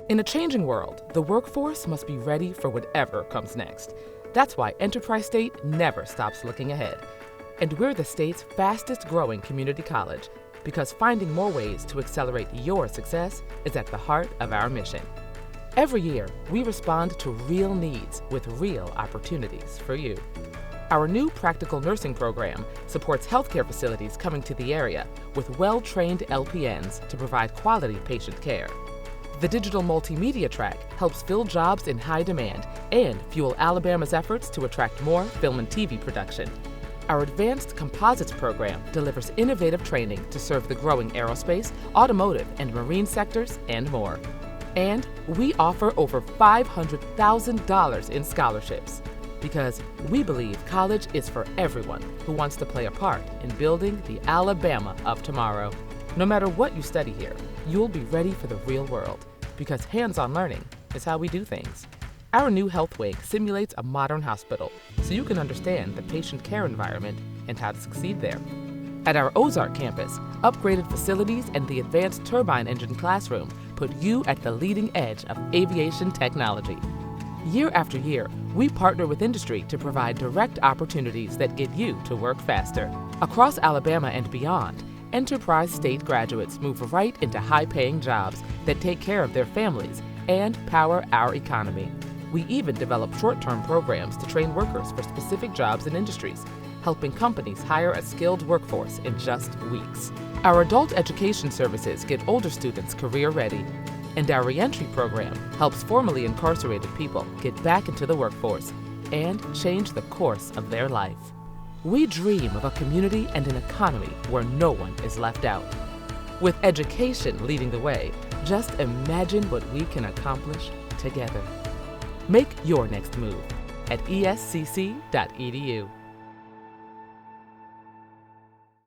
In a changing world, the workforce must be ready for whatever comes next. That's why Enterprise State never stops looking ahead. And we're the state's fastest growing community college, because finding more ways to accelerate your success is at the heart of our mission. Every year, we respond to real needs with real opportunities for you. Our new practical nursing program supports healthcare facilities coming to the area with well-trained LPNs to provide quality patient care. The digital multimedia track helps fill jobs in high demand and fuel Alabama's efforts to attract more film and TV production. Our advanced composites program delivers innovative training to serve the growing aerospace, automotive, and marine sectors, and more. And we offer over $500,000 in scholarships, because we believe college is for everyone who wants to play a part in building the Alabama of tomorrow. No matter what you study here, you'll be ready for the real world, because hands-on learning is how we do things. Our new health wing simulates a modern hospital, so you can understand the patient care environment and how to succeed there. At our Ozark campus, upgraded facilities and the advanced turbine engine classroom put you at the leading edge of aviation technology. Year after year, we partner with industry to provide direct opportunities that get you to work faster. Across Alabama and beyond, Enterprise State graduates move right into high-paying jobs that take care of their families and power our economy. We even develop short-term programs to train workers for specific jobs and industries, helping companies hire a skilled workforce in just weeks. Our adult education services get older students career-ready, and our reentry program helps formerly incarcerated people get back into the workforce and change the course of their life. We dream of a community and an economy where no one is left out. With education leading the way, just imagine what we can accomplish together. Make your next move at escc.edu.